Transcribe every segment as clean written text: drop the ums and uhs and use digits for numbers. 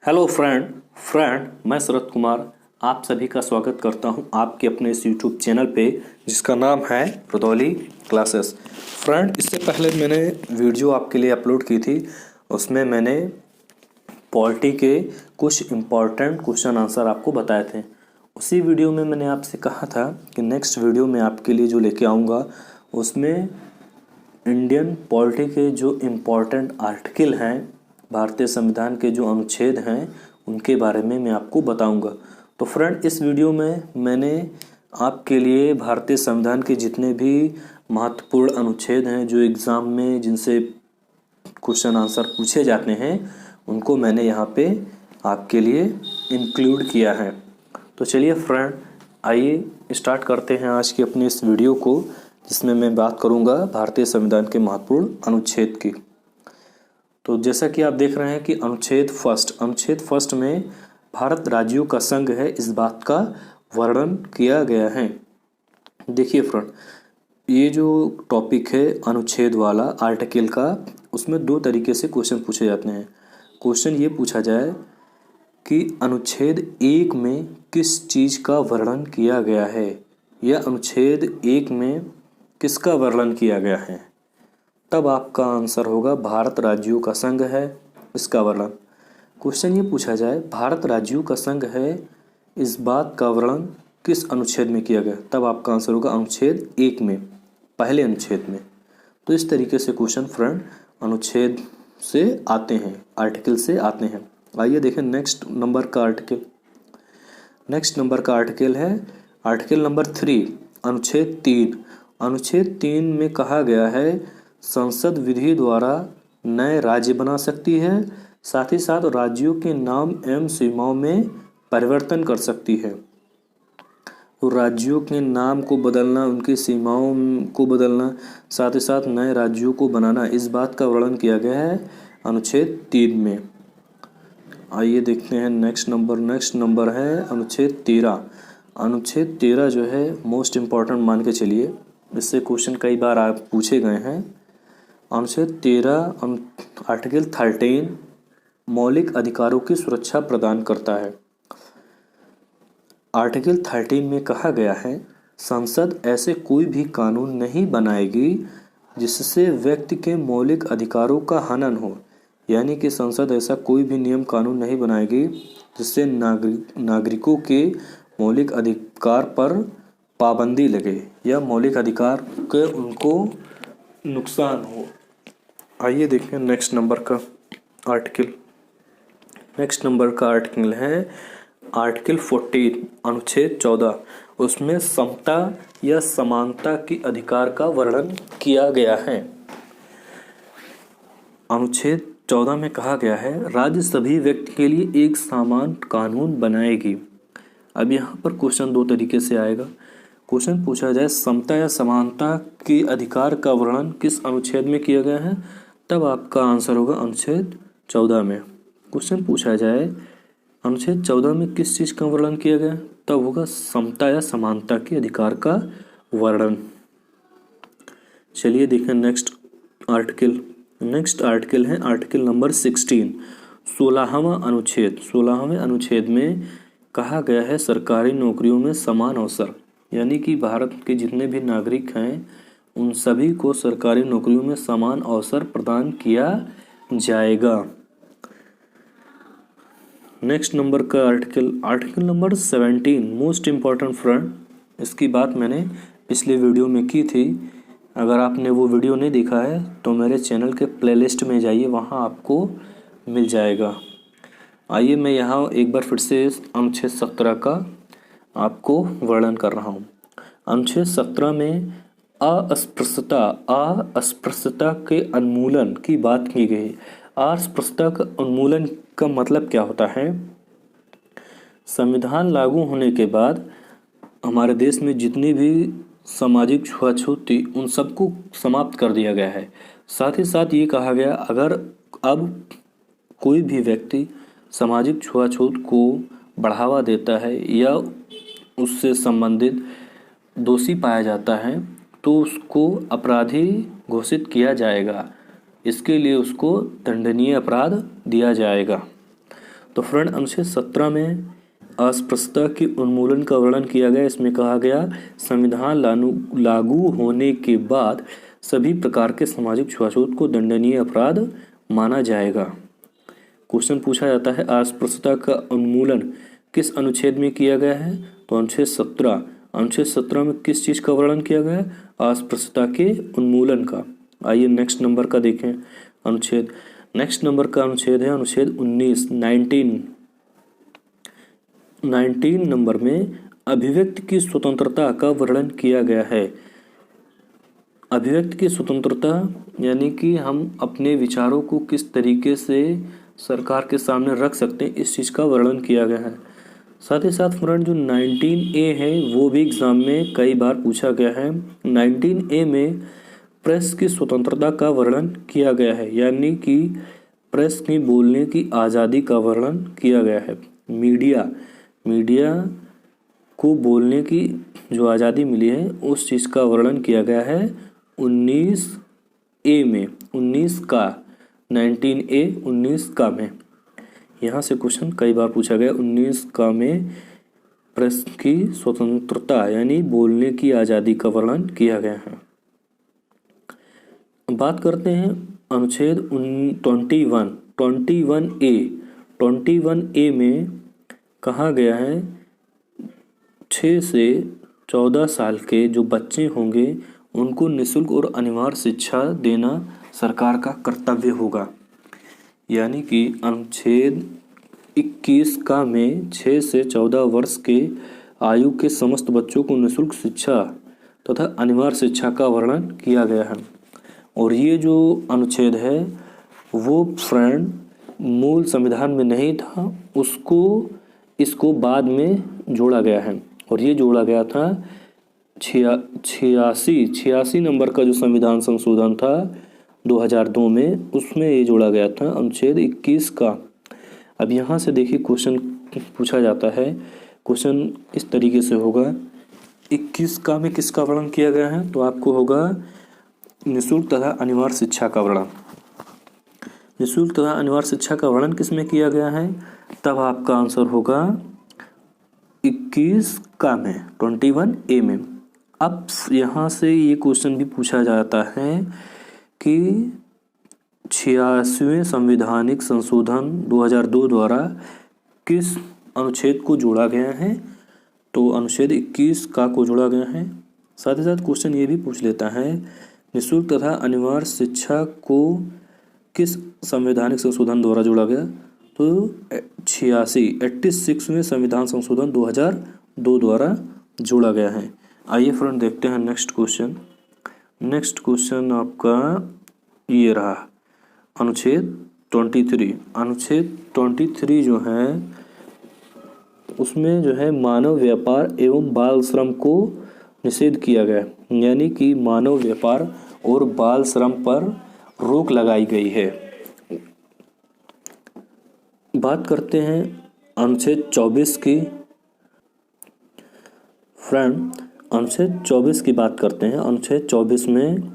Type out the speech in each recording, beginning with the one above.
Hello friend मैं शरद कुमार आप सभी का स्वागत करता हूं आपके अपने इस यूट्यूब चैनल पे जिसका नाम है रुदौली क्लासेस। फ्रेंड, इससे पहले मैंने वीडियो आपके लिए अपलोड की थी। उसमें मैंने पॉलिटी के कुछ इम्पॉर्टेंट क्वेश्चन आंसर आपको बताए थे। उसी वीडियो में मैंने आपसे कहा था कि नेक्स्ट वीडियो में आपके लिए जो लेके आऊँगा उसमें इंडियन पॉलिटी के जो इम्पॉर्टेंट आर्टिकल हैं, भारतीय संविधान के जो अनुच्छेद हैं, उनके बारे में मैं आपको बताऊंगा। तो फ्रेंड, इस वीडियो में मैंने आपके लिए भारतीय संविधान के जितने भी महत्वपूर्ण अनुच्छेद हैं जो एग्ज़ाम में जिनसे क्वेश्चन आंसर पूछे जाते हैं, उनको मैंने यहाँ पे आपके लिए इंक्लूड किया है। तो चलिए फ्रेंड, आइए स्टार्ट करते हैं आज की अपनी इस वीडियो को, जिसमें मैं बात करूँगा भारतीय संविधान के महत्वपूर्ण अनुच्छेद की। तो जैसा कि आप देख रहे हैं कि अनुच्छेद फर्स्ट में भारत राज्यों का संघ है, इस बात का वर्णन किया गया है। देखिए फ्रेंड, ये जो टॉपिक है अनुच्छेद वाला आर्टिकल का, उसमें दो तरीके से क्वेश्चन पूछे जाते हैं। क्वेश्चन ये पूछा जाए कि अनुच्छेद 1 में किस चीज़ का वर्णन किया गया है, या अनुच्छेद 1 में किसका वर्णन किया गया है, तब आपका आंसर होगा भारत राज्यों का संघ है, इसका वर्णन। क्वेश्चन ये पूछा जाए भारत राज्यों का संघ है, इस बात का वर्णन किस अनुच्छेद में किया गया, तब आपका आंसर होगा अनुच्छेद 1 में, पहले अनुच्छेद में। तो इस तरीके से क्वेश्चन फ्रेंड अनुच्छेद से आते हैं, आर्टिकल से आते हैं। आइए देखें नेक्स्ट नंबर का आर्टिकल है आर्टिकल नंबर 3, अनुच्छेद 3। अनुच्छेद 3 में कहा गया है संसद विधि द्वारा नए राज्य बना सकती है, साथ ही साथ राज्यों के नाम एवं सीमाओं में परिवर्तन कर सकती है। तो राज्यों के नाम को बदलना, उनकी सीमाओं को बदलना, साथ ही साथ नए राज्यों को बनाना, इस बात का वर्णन किया गया है अनुच्छेद 3 में। आइए देखते हैं नेक्स्ट नंबर है अनुच्छेद 13। अनुच्छेद 13 जो है मोस्ट इम्पॉर्टेंट मान के चलिए, इससे क्वेश्चन कई बार आप पूछे गए हैं। अनुच्छेद 13 आर्टिकल 13 मौलिक अधिकारों की सुरक्षा प्रदान करता है। आर्टिकल 13 में कहा गया है संसद ऐसे कोई भी कानून नहीं बनाएगी जिससे व्यक्ति के मौलिक अधिकारों का हनन हो, यानी कि संसद ऐसा कोई भी नियम कानून नहीं बनाएगी जिससे नागरिकों के मौलिक अधिकार पर पाबंदी लगे या मौलिक अधिकार के उनको नुकसान हो। आइए देखें नेक्स्ट नंबर का आर्टिकल है आर्टिकल 14, अनुच्छेद 14। उसमें समता या समानता की अधिकार का वर्णन किया गया है। अनुच्छेद 14 में कहा गया है राज्य सभी व्यक्ति के लिए एक समान कानून बनाएगी। अब यहाँ पर क्वेश्चन दो तरीके से आएगा। क्वेश्चन पूछा जाए समता या समानता के अधिकार का वर्णन किस अनुच्छेद में किया गया है, तब आपका आंसर होगा अनुच्छेद 14 में। क्वेश्चन पूछा जाए अनुच्छेद 14 में किस चीज़ का वर्णन किया गया, तब होगा समता या समानता के अधिकार का वर्णन। चलिए देखें नेक्स्ट आर्टिकल है आर्टिकल नंबर 16, 16वें अनुच्छेद में कहा गया है सरकारी नौकरियों में समान अवसर, यानी कि भारत के जितने भी नागरिक हैं उन सभी को सरकारी नौकरियों में समान अवसर प्रदान किया जाएगा। नेक्स्ट नंबर का article number 17 most important friend, इसकी बात मैंने पिछले वीडियो में की थी। अगर आपने वो वीडियो नहीं देखा है तो मेरे चैनल के प्लेलिस्ट में जाइए, वहाँ आपको मिल जाएगा। आइए मैं यहाँ एक बार फिर से अनुच्छेद 17 का आपको वर्णन कर रहा हूँ। अनुच्छेद 17 में अस्पृश्यता के उन्मूलन की बात की गई। अस्पृश्यता का उन्मूलन का मतलब क्या होता है? संविधान लागू होने के बाद हमारे देश में जितनी भी सामाजिक छुआछूत थी उन सबको समाप्त कर दिया गया है। साथ ही साथ ये कहा गया अगर अब कोई भी व्यक्ति सामाजिक छुआछूत को बढ़ावा देता है या उससे संबंधित दोषी पाया जाता है तो उसको अपराधी घोषित किया जाएगा, इसके लिए उसको दंडनीय अपराध दिया जाएगा। तो फ्रेंड अनुच्छेद 17 में अस्पृश्यता के उन्मूलन का वर्णन किया गया। इसमें कहा गया संविधान लागू होने के बाद सभी प्रकार के सामाजिक छुआछूत को दंडनीय अपराध माना जाएगा। क्वेश्चन पूछा जाता है अस्पृश्यता का उन्मूलन किस अनुच्छेद में किया गया है, तो अनुच्छेद 17। अनुच्छेद 17 में किस चीज़ का वर्णन किया गया है, अस्पृश्यता के उन्मूलन का। आइए नेक्स्ट नंबर का देखें अनुच्छेद। नेक्स्ट नंबर का अनुच्छेद है अनुच्छेद 19 नंबर में अभिव्यक्ति की स्वतंत्रता का वर्णन किया गया है। अभिव्यक्ति की स्वतंत्रता यानी कि हम अपने विचारों को किस तरीके से सरकार के सामने रख सकते हैं, इस चीज़ का वर्णन किया गया है। साथ ही साथ फ्रेंड जो 19A है वो भी एग्ज़ाम में कई बार पूछा गया है। 19A में प्रेस की स्वतंत्रता का वर्णन किया गया है, यानी कि प्रेस की बोलने की आज़ादी का वर्णन किया गया है। मीडिया को बोलने की जो आज़ादी मिली है उस चीज़ का वर्णन किया गया है 19A में। 19 का में यहाँ से क्वेश्चन कई बार पूछा गया। 19 का में प्रेस की स्वतंत्रता यानी बोलने की आज़ादी का वर्णन किया गया है। बात करते हैं अनुच्छेद 21A में कहा गया है 6 से 14 साल के जो बच्चे होंगे उनको निःशुल्क और अनिवार्य शिक्षा देना सरकार का कर्तव्य होगा। यानी कि अनुच्छेद 21 का में 6 से 14 वर्ष के आयु के समस्त बच्चों को निःशुल्क शिक्षा तथा अनिवार्य शिक्षा का वर्णन किया गया है। और ये जो अनुच्छेद है वो फ्रेंड मूल संविधान में नहीं था, इसको बाद में जोड़ा गया है। और ये जोड़ा गया था 86 नंबर का जो संविधान संशोधन था 2002 में, उसमें ये जोड़ा गया था अनुच्छेद 21 का। अब यहाँ से देखिए क्वेश्चन पूछा जाता है। क्वेश्चन इस तरीके से होगा 21 का में किसका वर्णन किया गया है, तो आपको होगा निःशुल्क तथा अनिवार्य शिक्षा का वर्णन। निःशुल्क तथा अनिवार्य शिक्षा का वर्णन किसमें किया गया है, तब आपका आंसर होगा 21 का में 21A में। अब यहाँ से ये क्वेश्चन भी पूछा जाता है कि 86वें संवैधानिक संशोधन 2002 द्वारा किस अनुच्छेद को जोड़ा गया है, तो अनुच्छेद 21 का को जोड़ा गया है। साथ ही साथ क्वेश्चन ये भी पूछ लेता है निःशुल्क तथा अनिवार्य शिक्षा को किस संवैधानिक संशोधन द्वारा जोड़ा गया, तो 86वें संविधान संशोधन 2002 द्वारा जोड़ा गया है। आइए फ्रेंड देखते हैं नेक्स्ट क्वेश्चन। नेक्स्ट क्वेश्चन आपका ये रहा अनुच्छेद 23। अनुच्छेद 23 जो है उसमें जो है मानव व्यापार एवं बाल श्रम को निषेध किया गया, यानी कि मानव व्यापार और बाल श्रम पर रोक लगाई गई है। बात करते हैं अनुच्छेद 24 की। फ्रेंड अनुच्छेद 24 की बात करते हैं। अनुच्छेद 24 में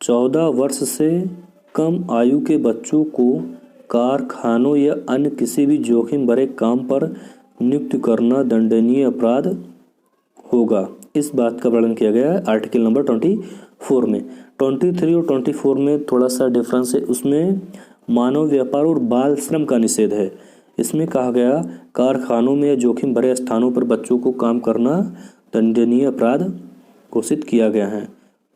14 वर्ष से कम आयु के बच्चों को कारखानों या अन्य किसी भी जोखिम भरे काम पर नियुक्त करना दंडनीय अपराध होगा। इस बात का वर्णन किया गया है आर्टिकल नंबर 24 में। 23 और 24 में थोड़ा सा डिफरेंस है। उसमें मानव व्यापार और बाल श्रम का निषेध है। इसमें कहा गया कारखानों में या जोखिम भरे स्थानों पर बच्चों को काम करना दंडनीय अपराध घोषित किया गया है।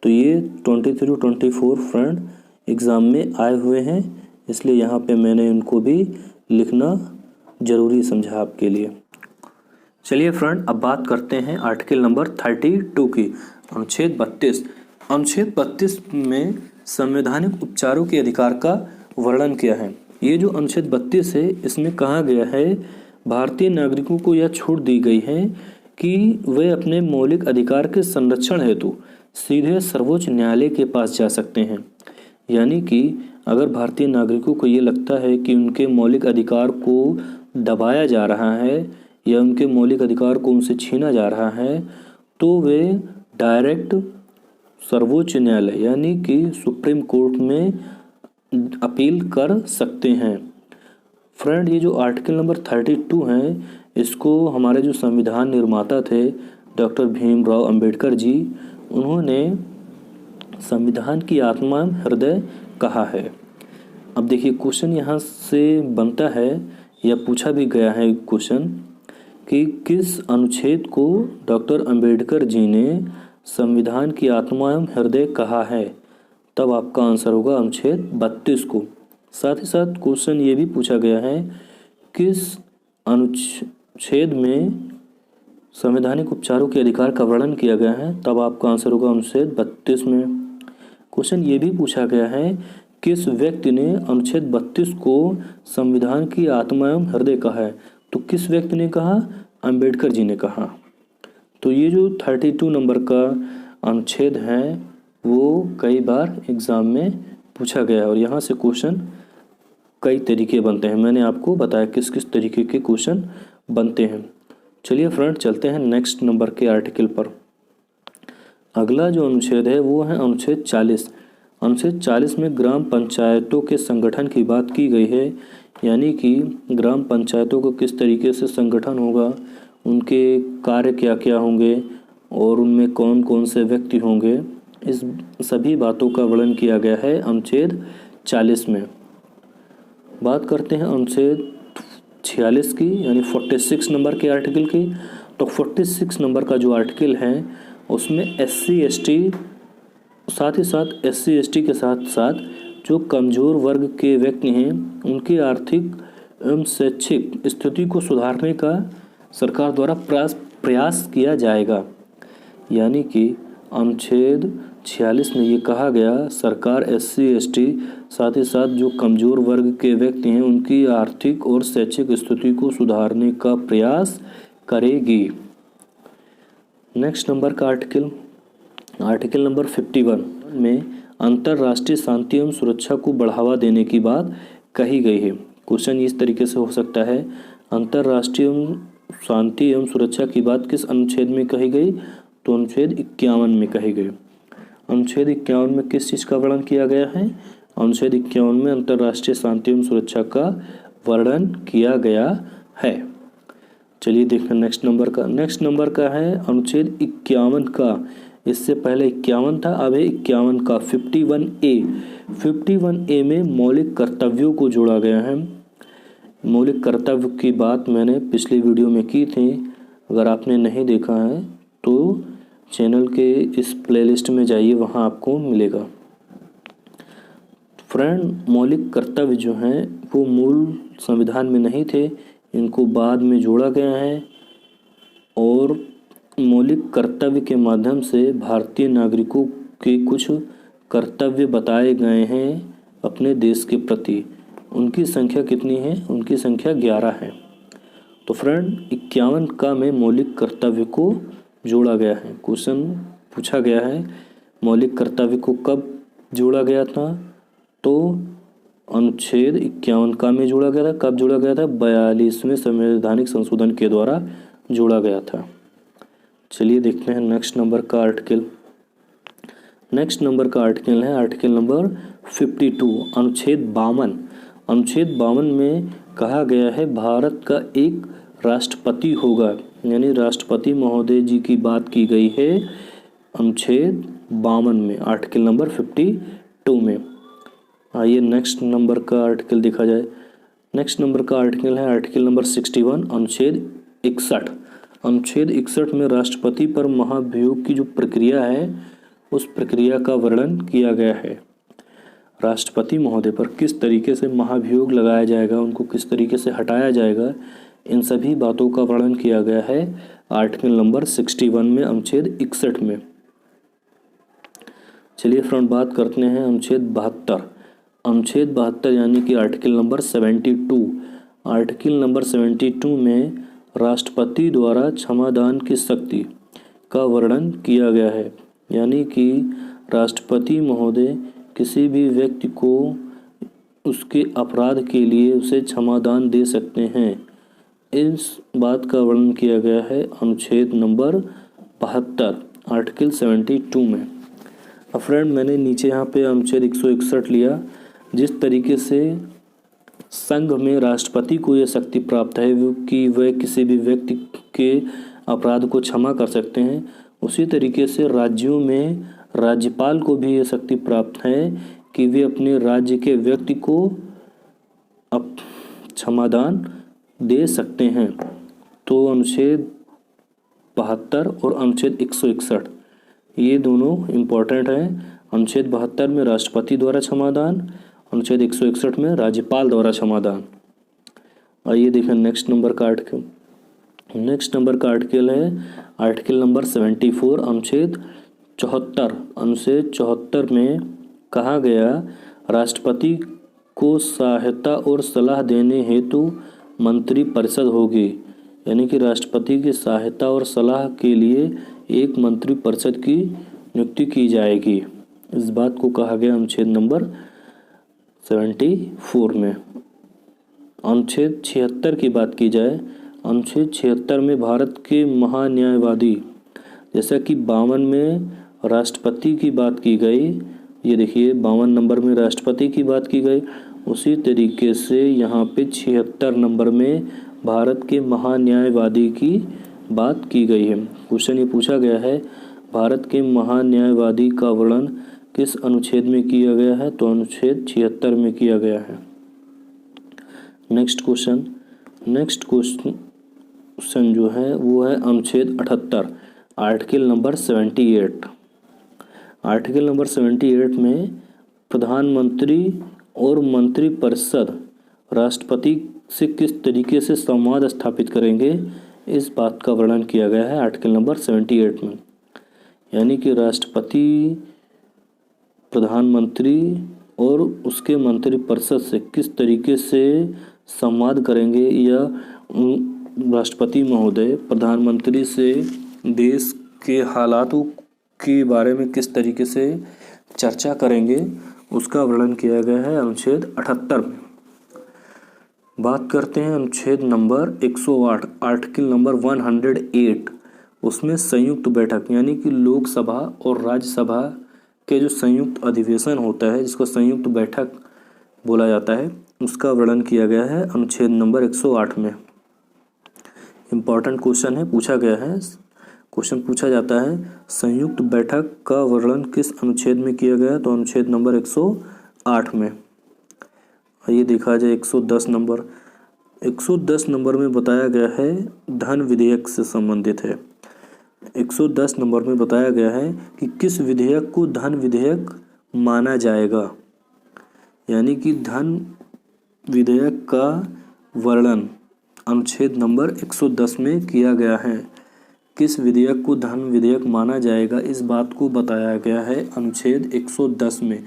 तो ये 23 और 24 फ्रेंड एग्ज़ाम में आए हुए हैं, इसलिए यहाँ पे मैंने उनको भी लिखना ज़रूरी समझा आपके लिए। चलिए फ्रेंड अब बात करते हैं आर्टिकल नंबर 32 की। अनुच्छेद 32। अनुच्छेद 32 में संवैधानिक उपचारों के अधिकार का वर्णन किया है। ये जो अनुच्छेद 32 है इसमें कहा गया है भारतीय नागरिकों को यह छूट दी गई है कि वे अपने मौलिक अधिकार के संरक्षण हेतु सीधे सर्वोच्च न्यायालय के पास जा सकते हैं। यानी कि अगर भारतीय नागरिकों को ये लगता है कि उनके मौलिक अधिकार को दबाया जा रहा है या उनके मौलिक अधिकार को उनसे छीना जा रहा है, तो वे डायरेक्ट सर्वोच्च न्यायालय यानी कि सुप्रीम कोर्ट में अपील कर सकते हैं। फ्रेंड ये जो आर्टिकल नंबर 32 है, इसको हमारे जो संविधान निर्माता थे डॉक्टर भीमराव अंबेडकर जी, उन्होंने संविधान की आत्मा हृदय कहा है। अब देखिए क्वेश्चन यहाँ से बनता है या पूछा भी गया है क्वेश्चन कि किस अनुच्छेद को डॉक्टर अंबेडकर जी ने संविधान की आत्मा एवं हृदय कहा है, तब आपका आंसर होगा अनुच्छेद 32 को। साथ ही साथ क्वेश्चन ये भी पूछा गया है किस अनुच्छेद में संवैधानिक उपचारों के अधिकार का वर्णन किया गया है, तब आपका आंसर होगा अनुच्छेद 32 में। क्वेश्चन ये भी पूछा गया है किस व्यक्ति ने अनुच्छेद 32 को संविधान की आत्मा एवं हृदय कहा है, तो किस व्यक्ति ने कहा, अंबेडकर जी ने कहा। तो ये जो 32 नंबर का अनुच्छेद है वो कई बार एग्जाम में पूछा गया है और यहाँ से क्वेश्चन कई तरीके बनते हैं। मैंने आपको बताया किस किस तरीके के क्वेश्चन बनते हैं। चलिए फ्रेंड चलते हैं नेक्स्ट नंबर के आर्टिकल पर। अगला जो अनुच्छेद है वो है अनुच्छेद 40। अनुच्छेद 40 में ग्राम पंचायतों के संगठन की बात की गई है, यानी कि ग्राम पंचायतों को किस तरीके से संगठन होगा, उनके कार्य क्या क्या होंगे और उनमें कौन कौन से व्यक्ति होंगे, इस सभी बातों का वर्णन किया गया है अनुच्छेद 40 में। बात करते हैं अनुच्छेद 46 की, यानी 46 नंबर के आर्टिकल की। तो 46 नंबर का जो आर्टिकल है उसमें SC ST साथ ही साथ SC ST के साथ साथ जो कमज़ोर वर्ग के व्यक्ति हैं उनकी आर्थिक एवं शैक्षिक स्थिति को सुधारने का सरकार द्वारा प्रयास किया जाएगा। यानी कि अनुच्छेद 46 में ये कहा गया सरकार SC ST साथ ही साथ जो कमज़ोर वर्ग के व्यक्ति हैं उनकी आर्थिक और शैक्षिक स्थिति को सुधारने का प्रयास करेगी। नेक्स्ट नंबर का आर्टिकल नंबर 51 में अंतर्राष्ट्रीय शांति एवं सुरक्षा को बढ़ावा देने की बात कही गई है। क्वेश्चन इस तरीके से हो सकता है, अंतर्राष्ट्रीय शांति एवं सुरक्षा की बात किस अनुच्छेद में कही गई, तो अनुच्छेद 51 में कही गई। अनुच्छेद 51 में किस चीज़ का वर्णन किया गया है, अनुच्छेद 51 में अंतर्राष्ट्रीय शांति एवं सुरक्षा का वर्णन किया गया है। चलिए देखते हैं नेक्स्ट नंबर का है अनुच्छेद 51 का। इससे पहले 51 था, अब है 51 का 51A में मौलिक कर्तव्यों को जोड़ा गया है। मौलिक कर्तव्य की बात मैंने पिछली वीडियो में की थी, अगर आपने नहीं देखा है तो चैनल के इस प्लेलिस्ट में जाइए, वहाँ आपको मिलेगा। फ्रेंड मौलिक कर्तव्य जो हैं वो मूल संविधान में नहीं थे, इनको बाद में जोड़ा गया है और मौलिक कर्तव्य के माध्यम से भारतीय नागरिकों के कुछ कर्तव्य बताए गए हैं अपने देश के प्रति। उनकी संख्या कितनी है, उनकी संख्या 11 है। तो फ्रेंड 51 का में मौलिक कर्तव्य को जोड़ा गया है। क्वेश्चन पूछा गया है मौलिक कर्तव्य को कब जोड़ा गया था, तो अनुच्छेद 51 का में जोड़ा गया था। कब जोड़ा गया था, 42वें संवैधानिक संशोधन के द्वारा जोड़ा गया था। चलिए देखते हैं नेक्स्ट नंबर का आर्टिकल है आर्टिकल नंबर 52 अनुच्छेद 52। अनुच्छेद 52 में कहा गया है भारत का एक राष्ट्रपति होगा, यानी राष्ट्रपति महोदय जी की बात की गई है अनुच्छेद 52 में, आर्टिकल नंबर 52 में। आइए नेक्स्ट नंबर का आर्टिकल देखा जाए। नेक्स्ट नंबर का आर्टिकल है आर्टिकल नंबर 61 अनुच्छेद 61। अनुच्छेद 61 में राष्ट्रपति पर महाभियोग की जो प्रक्रिया है उस प्रक्रिया का वर्णन किया गया है। राष्ट्रपति महोदय पर किस तरीके से महाभियोग लगाया जाएगा, उनको किस तरीके से हटाया जाएगा, इन सभी बातों का वर्णन किया गया है आर्टिकल नंबर 61 में, अनुच्छेद 61 में। चलिए फ्रेंड बात करते हैं अनुच्छेद 72। अनुच्छेद 72 यानी कि आर्टिकल नंबर 72। आर्टिकल नंबर 72 में राष्ट्रपति द्वारा क्षमादान की शक्ति का वर्णन किया गया है, यानी कि राष्ट्रपति महोदय किसी भी व्यक्ति को उसके अपराध के लिए उसे क्षमादान दे सकते हैं। इस बात का वर्णन किया गया है अनुच्छेद नंबर 72 आर्टिकल 72 में। अब फ्रेंड मैंने नीचे यहाँ पे अनुच्छेद 161 लिया। जिस तरीके से संघ में राष्ट्रपति को यह शक्ति प्राप्त है कि वह किसी भी व्यक्ति के अपराध को क्षमा कर सकते हैं। उसी तरीके से राज्यों में राज्यपाल को भी यह शक्ति प्राप्त है कि वे अपने राज्य के व्यक्ति को क्षमादान दे सकते हैं। तो अनुच्छेद 72 और अनुच्छेद 161 ये दोनों इम्पोर्टेंट हैं। अनुच्छेद 72 में राष्ट्रपति द्वारा क्षमादान, अनुच्छेद 161 में राज्यपाल द्वारा क्षमादान। आइए देखें नेक्स्ट नंबर का आर्टिकल। नेक्स्ट नंबर का आर्टिकल है आर्टिकल नंबर 74 अनुच्छेद 74। अनुच्छेद 74 में कहा गया राष्ट्रपति को सहायता और सलाह देने हेतु मंत्री परिषद होगी, यानी कि राष्ट्रपति की सहायता और सलाह के लिए एक मंत्री परिषद की नियुक्ति की जाएगी। इस बात को कहा गया अनुच्छेद नंबर 74 में। अनुच्छेद 76 की बात की जाए, अनुच्छेद 76 में भारत के महान्यायवादी, जैसा कि 52 में राष्ट्रपति की बात की गई, ये देखिए 52 नंबर में राष्ट्रपति की बात की गई, उसी तरीके से यहाँ पे 76 नंबर में भारत के महान्यायवादी की बात की गई है। क्वेश्चन ये पूछा गया है भारत के महान्यायवादी का वर्णन किस अनुच्छेद में किया गया है, तो अनुच्छेद 76 में किया गया है। नेक्स्ट क्वेश्चन जो है वो है अनुच्छेद 78 आर्टिकल नंबर 78। आर्टिकल नंबर 78 में प्रधानमंत्री और मंत्रिपरिषद राष्ट्रपति से किस तरीके से संवाद स्थापित करेंगे, इस बात का वर्णन किया गया है आर्टिकल नंबर 78 में। यानी कि राष्ट्रपति प्रधानमंत्री और उसके मंत्रिपरिषद से किस तरीके से संवाद करेंगे, या राष्ट्रपति महोदय प्रधानमंत्री से देश के हालातों के बारे में किस तरीके से चर्चा करेंगे, उसका वर्णन किया गया है अनुच्छेद 78 में। बात करते हैं अनुच्छेद नंबर 108 आर्टिकल नंबर 108। उसमें संयुक्त बैठक, यानी कि लोकसभा और राज्यसभा के जो संयुक्त अधिवेशन होता है, जिसको संयुक्त बैठक बोला जाता है, उसका वर्णन किया गया है अनुच्छेद नंबर 108 में। इम्पॉर्टेंट क्वेश्चन है, पूछा गया है, क्वेश्चन पूछा जाता है संयुक्त बैठक का वर्णन किस अनुच्छेद में किया गया, तो अनुच्छेद नंबर 108 में। ये देखा जाए 110 नंबर में बताया गया है धन विधेयक से संबंधित है। 110 नंबर में बताया गया है कि किस विधेयक को धन विधेयक माना जाएगा, यानी कि धन विधेयक का वर्णन अनुच्छेद नंबर 110 में किया गया है। किस विधेयक को धन विधेयक माना जाएगा, इस बात को बताया गया है अनुच्छेद 110 में।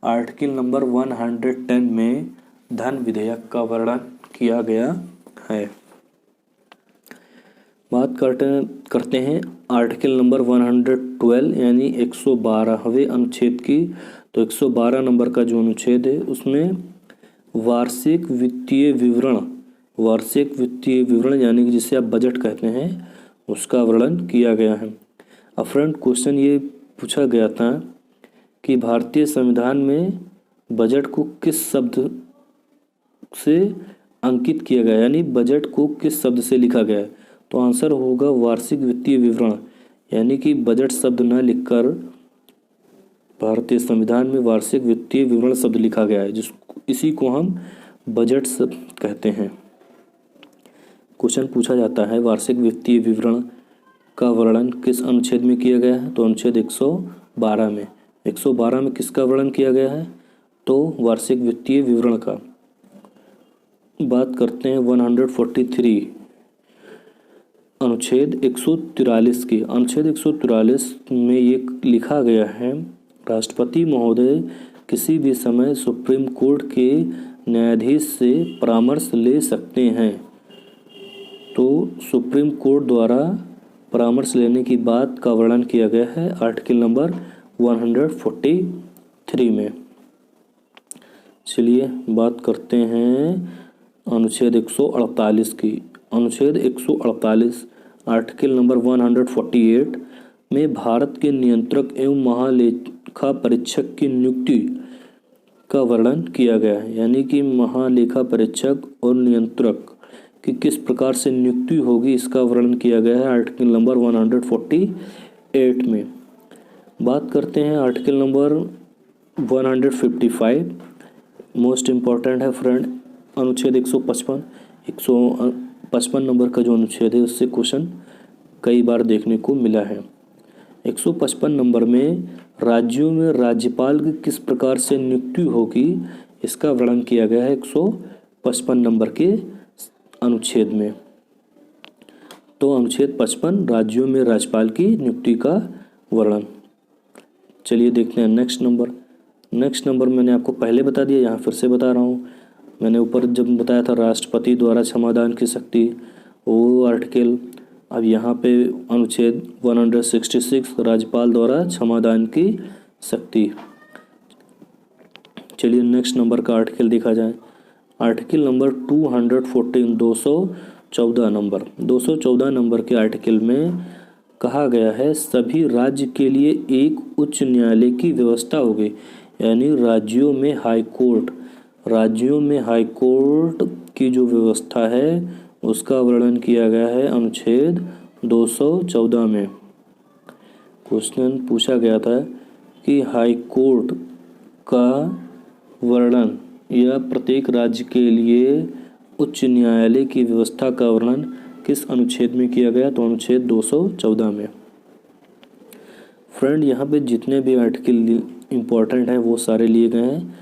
आर्टिकल नंबर 110 में धन विधेयक का वर्णन किया गया है। बात करते हैं आर्टिकल नंबर 112 यानी 112वें अनुच्छेद की। तो 112 नंबर का जो अनुच्छेद है उसमें वार्षिक वित्तीय विवरण यानी कि जिसे आप बजट कहते हैं, उसका वर्णन किया गया है। अब फ्रेंड क्वेश्चन ये पूछा गया था कि भारतीय संविधान में बजट को किस शब्द से अंकित किया गया, यानी बजट को किस शब्द से लिखा गया है, तो आंसर होगा वार्षिक वित्तीय विवरण। यानी कि बजट शब्द न लिखकर भारतीय संविधान में वार्षिक वित्तीय विवरण शब्द लिखा गया है, इसी को हम बजट शब्द कहते हैं। क्वेश्चन पूछा जाता है वार्षिक वित्तीय विवरण का वर्णन किस अनुच्छेद में किया गया है, तो अनुच्छेद 112 में। 112 में किसका वर्णन किया गया है, तो वार्षिक वित्तीय विवरण का। बात करते हैं 143 अनुच्छेद 143 की। अनुच्छेद 143 में ये लिखा गया है राष्ट्रपति महोदय किसी भी समय सुप्रीम कोर्ट के न्यायाधीश से परामर्श ले सकते हैं। तो सुप्रीम कोर्ट द्वारा परामर्श लेने की बात का वर्णन किया गया है आर्टिकल नंबर 143 में। चलिए बात करते हैं अनुच्छेद 148 की। अनुच्छेद 148 आर्टिकल नंबर 148 में भारत के नियंत्रक एवं महालेखा परीक्षक की नियुक्ति का वर्णन किया गया है, यानी कि महालेखा परीक्षक और नियंत्रक की किस प्रकार से नियुक्ति होगी इसका वर्णन किया गया है आर्टिकल नंबर 148 में। बात करते हैं आर्टिकल नंबर 155, मोस्ट इम्पॉर्टेंट है फ्रेंड, अनुच्छेद 155 नंबर का जो अनुच्छेद है उससे क्वेश्चन कई बार देखने को मिला है। 155 नंबर में राज्यों में राज्यपाल की किस प्रकार से नियुक्ति होगी इसका वर्णन किया गया है 155 नंबर के अनुच्छेद में। तो अनुच्छेद 55 राज्यों में राज्यपाल की नियुक्ति का वर्णन। चलिए देखते हैं नेक्स्ट नंबर मैंने आपको पहले बता दिया, यहाँ फिर से बता रहा हूँ। मैंने ऊपर जब बताया था राष्ट्रपति द्वारा क्षमादान की शक्ति, वो आर्टिकल, अब यहाँ पे अनुच्छेद 166 राज्यपाल द्वारा क्षमादान की शक्ति। चलिए नेक्स्ट नंबर का आर्टिकल देखा जाए। आर्टिकल नंबर 214 नंबर के आर्टिकल में कहा गया है सभी राज्य के लिए एक उच्च न्यायालय की व्यवस्था होगी, यानी राज्यों में हाई कोर्ट की जो व्यवस्था है उसका वर्णन किया गया है अनुच्छेद 214 में। क्वेश्चन पूछा गया था कि हाई कोर्ट का वर्णन या प्रत्येक राज्य के लिए उच्च न्यायालय की व्यवस्था का वर्णन किस अनुच्छेद में किया गया, तो अनुच्छेद 214 में। फ्रेंड यहाँ पे जितने भी आर्टिकल इम्पोर्टेंट हैं वो सारे लिए गए हैं,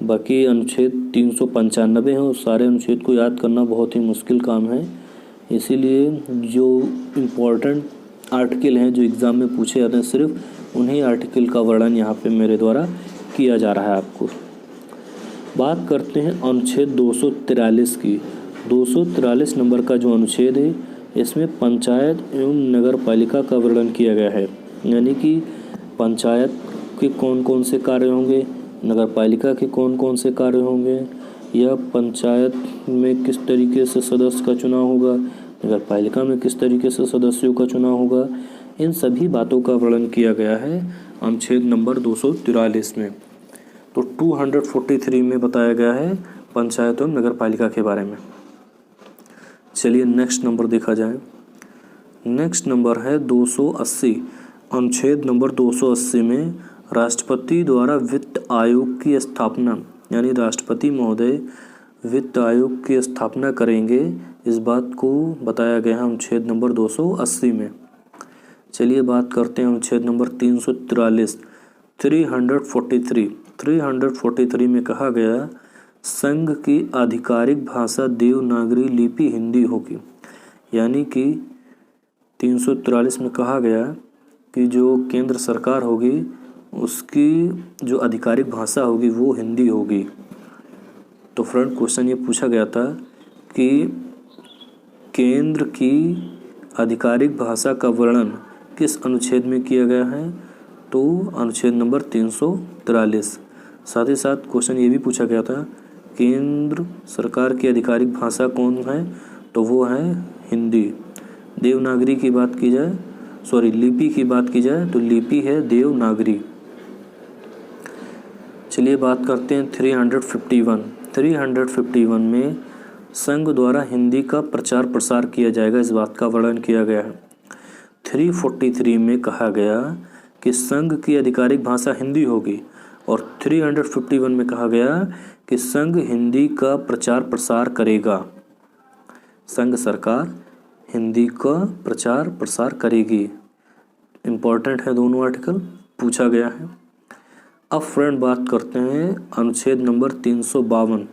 बाकी अनुच्छेद 395 हैं, उस सारे अनुच्छेद को याद करना बहुत ही मुश्किल काम है। इसीलिए जो इम्पोर्टेंट आर्टिकल हैं जो एग्ज़ाम में पूछे जाते हैं सिर्फ उन्हीं आर्टिकल का वर्णन यहाँ पे मेरे द्वारा किया जा रहा है आपको। बात करते हैं अनुच्छेद 243 की। 243 नंबर का जो अनुच्छेद है इसमें पंचायत एवं नगर पालिका का वर्णन किया गया है, यानी कि पंचायत के कौन कौन से कार्य होंगे, नगर पालिका के कौन कौन से कार्य होंगे, या पंचायत में किस तरीके से सदस्य का चुनाव होगा, नगर पालिका में किस तरीके से सदस्यों का चुनाव होगा, इन सभी बातों का वर्णन किया गया है अनुच्छेद नंबर 243 में। तो 243 में बताया गया है पंचायत एवं नगर पालिका के बारे में। चलिए नेक्स्ट नंबर देखा जाए। नेक्स्ट नंबर है 280। अनुच्छेद नंबर 280 में राष्ट्रपति द्वारा वित्त आयोग की स्थापना, यानी राष्ट्रपति महोदय वित्त आयोग की स्थापना करेंगे, इस बात को बताया गया है अनुच्छेद नंबर 280 में। चलिए बात करते हैं अनुच्छेद नंबर 343 में कहा गया संघ की आधिकारिक भाषा देवनागरी लिपि हिंदी होगी, यानी कि 343 में कहा गया कि जो केंद्र सरकार होगी उसकी जो आधिकारिक भाषा होगी वो हिंदी होगी। तो फ्रेंड क्वेश्चन ये पूछा गया था कि केंद्र की आधिकारिक भाषा का वर्णन किस अनुच्छेद में किया गया है, तो अनुच्छेद नंबर 343। साथ ही साथ क्वेश्चन ये भी पूछा गया था केंद्र सरकार की आधिकारिक भाषा कौन है, तो वो है हिंदी। देवनागरी की बात की जाए, लिपि की बात की जाए तो लिपि है देवनागरी। चलिए बात करते हैं 351 में संघ द्वारा हिंदी का प्रचार प्रसार किया जाएगा, इस बात का वर्णन किया गया है। 343 में कहा गया कि संघ की आधिकारिक भाषा हिंदी होगी, और 351 में कहा गया कि संघ हिंदी का प्रचार प्रसार करेगा। संघ सरकार हिंदी का प्रचार प्रसार करेगी। इम्पोर्टेंट है दोनों आर्टिकल, पूछा गया है। अब फ्रेंड बात करते हैं अनुच्छेद नंबर 352।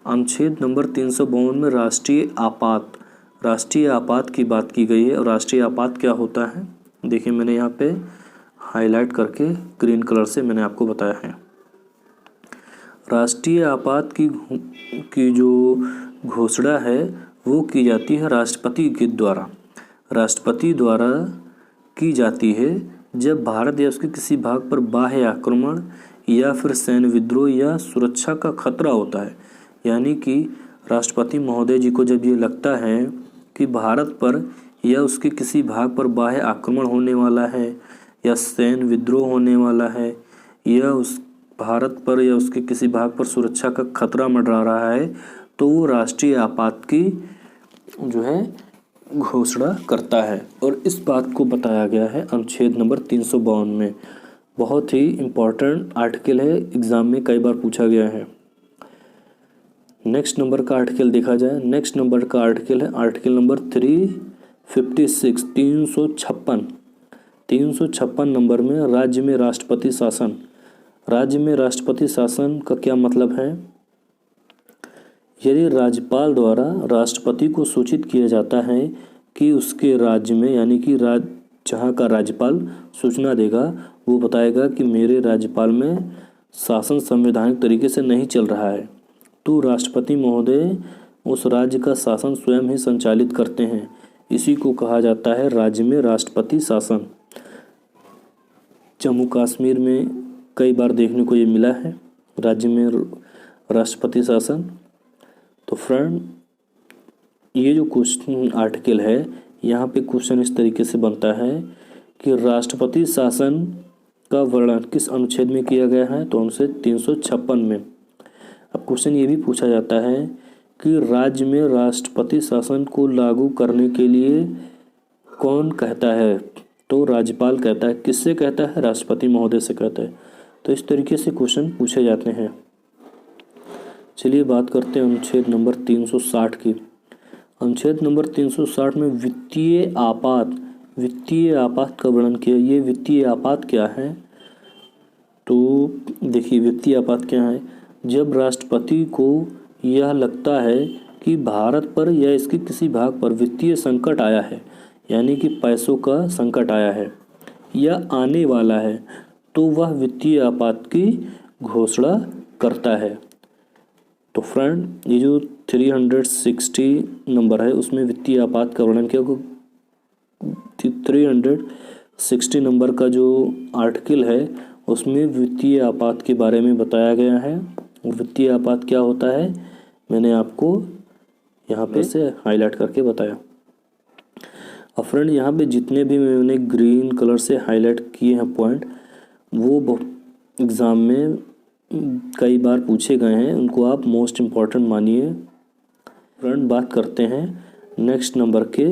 अनुच्छेद नंबर 352 में राष्ट्रीय आपात की बात की गई है। और राष्ट्रीय आपात क्या होता है, देखिए मैंने यहाँ पे हाईलाइट करके ग्रीन कलर से मैंने आपको बताया है। राष्ट्रीय आपात की जो घोषणा है वो की जाती है राष्ट्रपति के द्वारा। राष्ट्रपति द्वारा की जाती है जब भारत या उसके किसी भाग पर बाह्य आक्रमण या फिर सैन्य विद्रोह या सुरक्षा का खतरा होता है, यानी कि राष्ट्रपति महोदय जी को जब ये लगता है कि भारत पर या उसके किसी भाग पर बाह्य आक्रमण होने वाला है या सैन्य विद्रोह होने वाला है या भारत पर या उसके किसी भाग पर सुरक्षा का खतरा मंडरा रहा है तो वो राष्ट्रीय आपात की जो है घोषणा करता है। और इस बात को बताया गया है अनुच्छेद नंबर 352 में। बहुत ही इम्पोर्टेंट आर्टिकल है, एग्ज़ाम में कई बार पूछा गया है। नेक्स्ट नंबर का आर्टिकल देखा जाए। नेक्स्ट नंबर का आर्टिकल है आर्टिकल नंबर 356 356 नंबर में राज्य में राष्ट्रपति शासन। राज्य में राष्ट्रपति शासन का क्या मतलब है? यदि राज्यपाल द्वारा राष्ट्रपति को सूचित किया जाता है कि उसके राज्य में, यानी कि जहाँ का राज्यपाल सूचना देगा, वो बताएगा कि मेरे राज्यपाल में शासन संवैधानिक तरीके से नहीं चल रहा है, तो राष्ट्रपति महोदय उस राज्य का शासन स्वयं ही संचालित करते हैं। इसी को कहा जाता है राज्य में राष्ट्रपति शासन। जम्मू कश्मीर में कई बार देखने को ये मिला है राज्य में राष्ट्रपति शासन। तो फ्रेंड, ये जो क्वेश्चन आर्टिकल है, यहाँ पे क्वेश्चन इस तरीके से बनता है कि राष्ट्रपति शासन का वर्णन किस अनुच्छेद में किया गया है? तो अनुच्छेद 356 में। अब क्वेश्चन ये भी पूछा जाता है कि राज्य में राष्ट्रपति शासन को लागू करने के लिए कौन कहता है? तो राज्यपाल कहता है। किससे कहता है? राष्ट्रपति महोदय से कहता है। तो इस तरीके से क्वेश्चन पूछे जाते हैं। चलिए बात करते हैं अनुच्छेद नंबर 360 की। अनुच्छेद नंबर 360 में वित्तीय आपात का वर्णन किया। ये वित्तीय आपात क्या है? तो देखिए, वित्तीय आपात क्या है? जब राष्ट्रपति को यह लगता है कि भारत पर या इसके किसी भाग पर वित्तीय संकट आया है, यानी कि पैसों का संकट आया है या आने वाला है, तो वह वित्तीय आपात की घोषणा करता है। तो फ्रेंड, ये जो 360 नंबर है उसमें वित्तीय आपात का वर्णन किया। 360 नंबर का जो आर्टिकल है उसमें वित्तीय आपात के बारे में बताया गया है। वित्तीय आपात क्या होता है मैंने आपको यहाँ पे से हाईलाइट करके बताया। अब फ्रेंड, यहाँ पे जितने भी मैंने ग्रीन कलर से हाईलाइट किए हैं पॉइंट, वो एग्ज़ाम में कई बार पूछे गए हैं, उनको आप मोस्ट इम्पॉर्टेंट मानिए। फ्रेंड, बात करते हैं नेक्स्ट नंबर के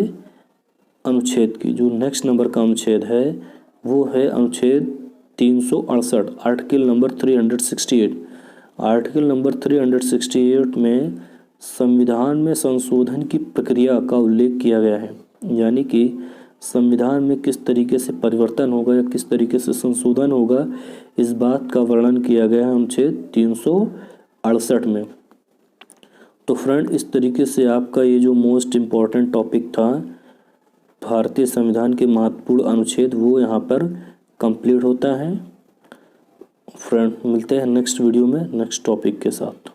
अनुच्छेद की। जो नेक्स्ट नंबर का अनुच्छेद है वो है अनुच्छेद 368, आर्टिकल नंबर 368। आर्टिकल नंबर 368 में संविधान में संशोधन की प्रक्रिया का उल्लेख किया गया है, यानी कि संविधान में किस तरीके से परिवर्तन होगा या किस तरीके से संशोधन होगा, इस बात का वर्णन किया गया है अनुच्छेद 368 में। तो फ्रेंड, इस तरीके से आपका ये जो मोस्ट इम्पॉर्टेंट टॉपिक था भारतीय संविधान के महत्वपूर्ण अनुच्छेद, वो यहाँ पर कंप्लीट होता है। फ्रेंड, मिलते हैं नेक्स्ट वीडियो में नेक्स्ट टॉपिक के साथ।